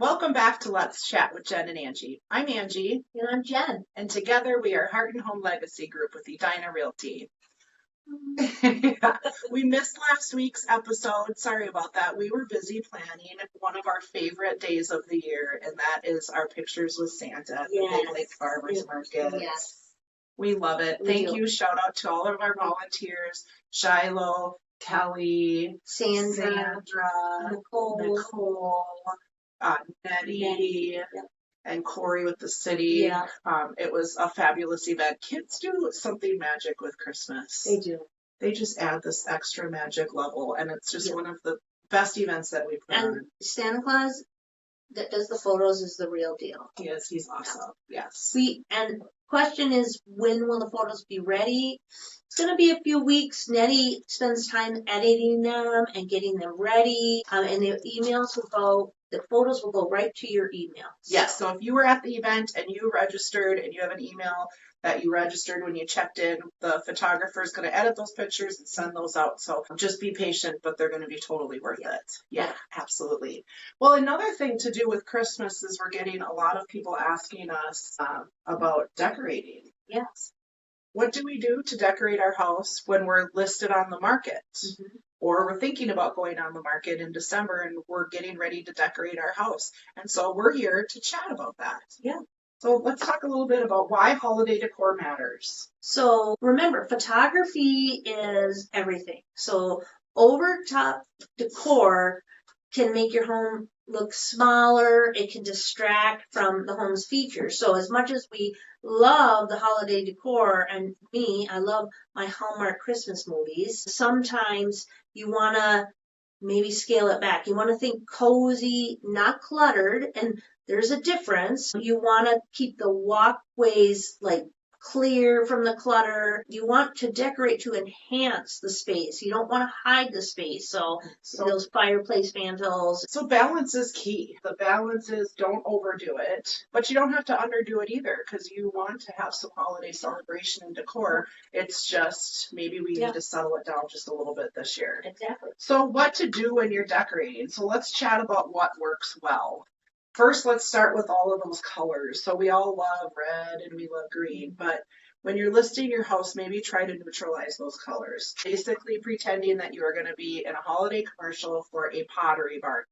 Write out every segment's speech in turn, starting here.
Welcome back to Let's Chat with Jen and Angie. I'm Angie, And I'm Jen. and together we are Heart and Home Legacy Group with Edina Realty. We missed last week's episode. Sorry about that. We were busy planning one of our favorite days of the year, and that is our Pictures with Santa at the Big Lake Farmers Market. Yes. We love it. Thank you. Shout out to all of our volunteers, Shiloh, Kelly, Sandra, Nicole, Nettie, and Corey with the city. Yeah. It was a fabulous event. Kids do something magic with Christmas. They do. They just add this extra magic level, and it's just one of the best events that we put on. Santa Claus that does the photos is the real deal. He's awesome. Yes. And question is, when will the photos be ready? It's going to be a few weeks. Nettie spends time editing them and getting them ready, and the photos will go right to your email. Yes. So if you were at the event and you registered and you have an email that you registered when you checked in, the photographer is going to edit those pictures and send those out. So just be patient, but they're going to be totally worth it. Yeah, absolutely. Well, another thing to do with Christmas is we're getting a lot of people asking us about decorating. Yes. What do we do to decorate our house when we're listed on the market? Mm-hmm. Or we're thinking about going on the market in December and we're getting ready to decorate our house. And so we're here to chat about that. Yeah. So let's talk a little bit about why holiday decor matters. So remember, photography is everything. So over top decor can make your home look smaller. It can distract from the home's features. So as much as we love the holiday decor, and I love my Hallmark Christmas movies, sometimes you want to maybe scale it back. You want to think cozy, not cluttered, and there's a difference. You want to keep the walkways clear from the clutter. You want to decorate to enhance the space. You don't want to hide the space. So those fireplace mantles. So balance is key. The balance is don't overdo it, but you don't have to underdo it either because you want to have some holiday celebration and decor. It's just maybe we need to settle it down just a little bit this year. Exactly. So what to do when you're decorating. So let's chat about what works well. First, let's start with all of those colors. So we all love red and we love green, but when you're listing your house, maybe try to neutralize those colors. Basically pretending that you are going to be in a holiday commercial for a pottery barn.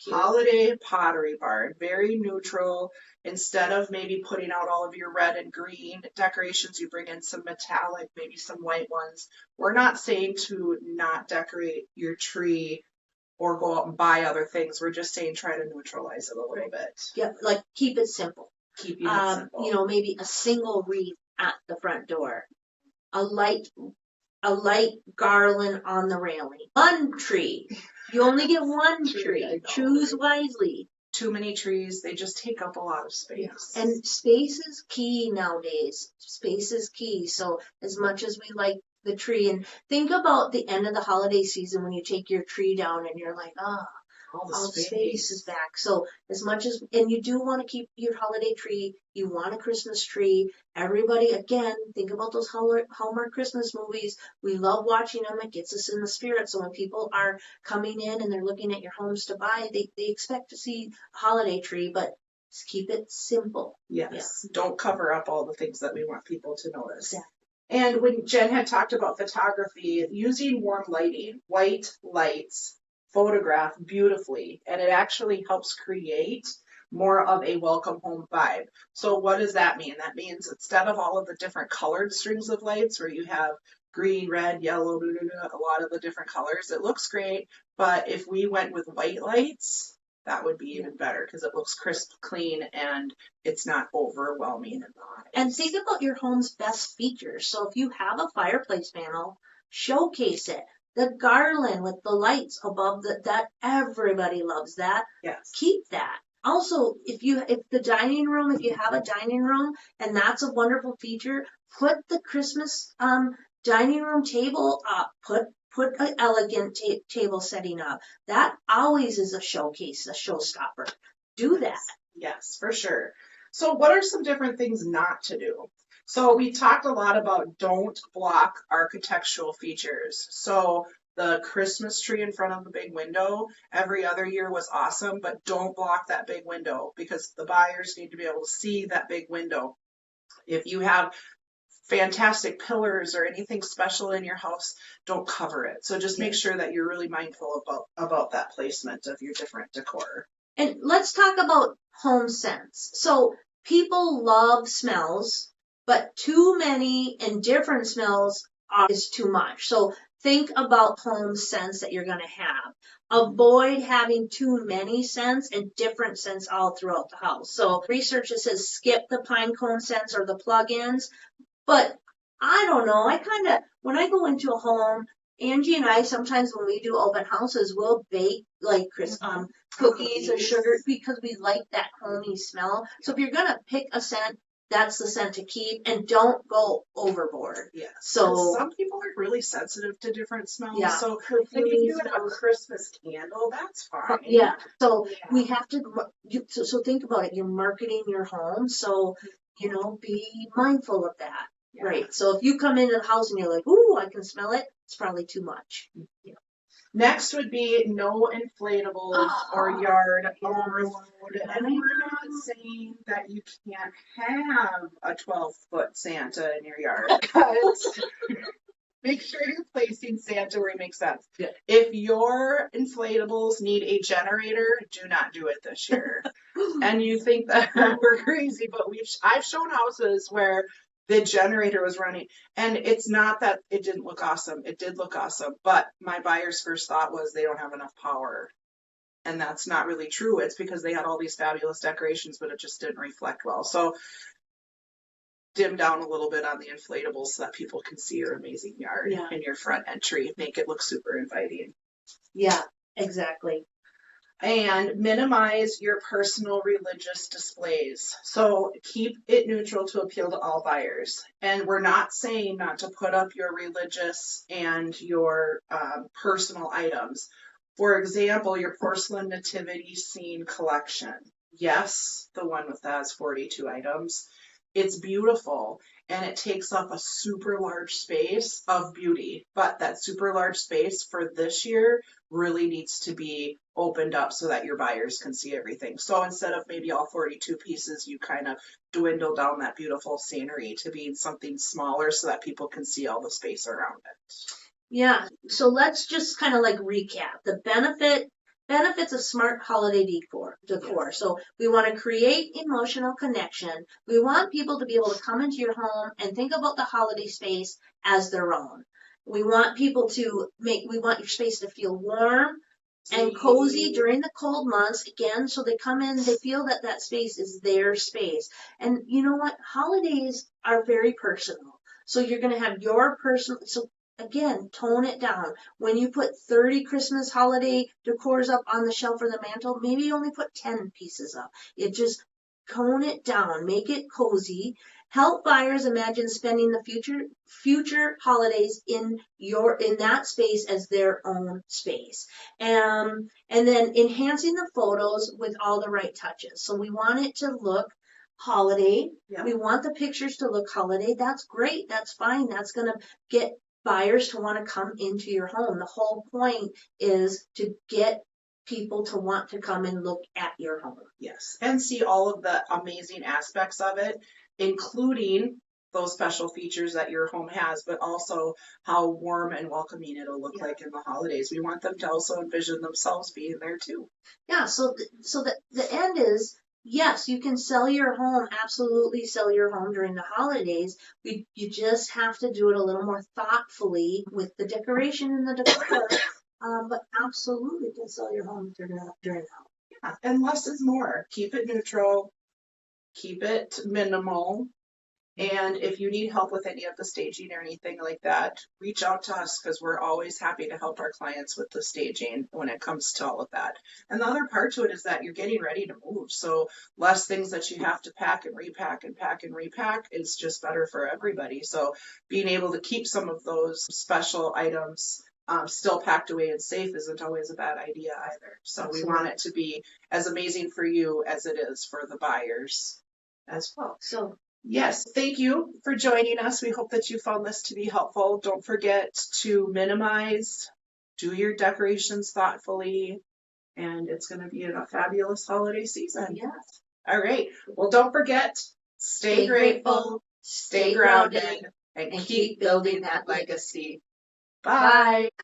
Cute. Holiday pottery barn, very neutral. Instead of maybe putting out all of your red and green decorations, you bring in some metallic, maybe some white ones. We're not saying to not decorate your tree or go out and buy other things. We're just saying try to neutralize it a little bit. Yep, keep it simple. Keep it simple. Maybe a single wreath at the front door, a light garland on the railing, one tree. You only get one tree. Choose wisely. Too many trees, they just take up a lot of space. Yeah. And space is key nowadays. Space is key. So as much as we like the tree, and think about the end of the holiday season when you take your tree down and you're like, all the space is back. So as much as, and you do want to keep your holiday tree, you want a Christmas tree. Everybody, again, think about those Hallmark Christmas movies. We love watching them. It gets us in the spirit. So when people are coming in and they're looking at your homes to buy, they expect to see a holiday tree, but just keep it simple. Yes. Don't cover up all the things that we want people to notice. Exactly. And when Jen had talked about photography, using warm lighting, white lights, photograph beautifully, and it actually helps create more of a welcome home vibe. So what does that mean? That means instead of all of the different colored strings of lights where you have green, red, yellow, a lot of the different colors, it looks great. But if we went with white lights, that would be even better because it looks crisp, clean, and it's not overwhelming in the eyes. And think about your home's best features. So if you have a fireplace panel, showcase it. The garland with the lights above that everybody loves that. Yes. Keep that. Also, if you have a dining room and that's a wonderful feature, put the Christmas dining room table up. Put an elegant table setting up. That always is a showcase, a showstopper. Do that. Yes, for sure. So what are some different things not to do? So we talked a lot about don't block architectural features. So The Christmas tree in front of the big window every other year was awesome, but don't block that big window because the buyers need to be able to see that big window. If you have fantastic pillars or anything special in your house, don't cover it. So just make sure that you're really mindful about that placement of your different decor. And let's talk about home scents. So people love smells, but too many and different smells is too much. So think about home scents that you're going to have. Avoid having too many scents and different scents all throughout the house. So research that says skip the pine cone scents or the plug-ins. But I don't know. When I go into a home, Angie and I sometimes when we do open houses, we'll bake like cookies or sugar because we like that homey smell. So if you're gonna pick a scent, that's the scent to keep, and don't go overboard. Yeah. So some people are really sensitive to different smells. Yeah. So if you have a Christmas candle, that's fine. Yeah. So we have to. So think about it. You're marketing your home, so be mindful of that. Yeah. Right. So if you come into the house and you're like, "Ooh, I can smell it," it's probably too much. Yeah. Next would be no inflatables or yard overload. And we're not saying that you can't have a 12-foot Santa in your yard. Make sure you're placing Santa where it makes sense. Yeah. If your inflatables need a generator, do not do it this year. And you think that we're crazy, but I've shown houses where the generator was running, and it's not that it didn't look awesome. It did look awesome, but my buyer's first thought was they don't have enough power. And that's not really true. It's because they had all these fabulous decorations, but it just didn't reflect well. So dim down a little bit on the inflatables so that people can see your amazing yard and your front entry. Make it look super inviting. Yeah, exactly. And minimize your personal religious displays. So keep it neutral to appeal to all buyers. And we're not saying not to put up your religious and your personal items. For example, your porcelain nativity scene collection. Yes, the one with that has 42 items. It's beautiful and it takes up a super large space of beauty, but that super large space for this year really needs to be opened up so that your buyers can see everything. So instead of maybe all 42 pieces, you kind of dwindle down that beautiful scenery to being something smaller so that people can see all the space around it. Yeah, so let's just kind of like recap the benefits of smart holiday decor. Yes. So we want to create emotional connection. We want people to be able to come into your home and think about the holiday space as their own. We want we want your space to feel warm and cozy during the cold months, again, so they come in, they feel that that space is their space. And you know what? Holidays are very personal. So you're going to have your personal, so again, tone it down. When you put 30 Christmas holiday decors up on the shelf or the mantle, maybe you only put 10 pieces up. It just tone it down, make it cozy. Help buyers imagine spending the future holidays in that space as their own space. And then enhancing the photos with all the right touches. So we want it to look holiday. Yeah. We want the pictures to look holiday. That's great. That's fine. That's going to get buyers to want to come into your home. The whole point is to get people to want to come and look at your home. Yes, and see all of the amazing aspects of it, including those special features that your home has, but also how warm and welcoming it'll look like in the holidays. We want them to also envision themselves being there too. Yeah, so the end is, yes, you can sell your home, absolutely sell your home during the holidays. You just have to do it a little more thoughtfully with the decoration and the decor. But absolutely you can sell your home during the holidays. Yeah, and less is more. Keep it neutral, keep it minimal. And if you need help with any of the staging or anything like that, reach out to us because we're always happy to help our clients with the staging when it comes to all of that. And the other part to it is that you're getting ready to move. So less things that you have to pack and repack and pack and repack is just better for everybody. So being able to keep some of those special items still packed away and safe isn't always a bad idea either. So Absolutely. We want it to be as amazing for you as it is for the buyers as well. So yes, thank you for joining us. We hope that you found this to be helpful. Don't forget to minimize do your decorations thoughtfully, and it's going to be a fabulous holiday season. Yes. All right. Well, don't forget, stay grateful, stay grounded, and keep building that legacy. Bye. Bye.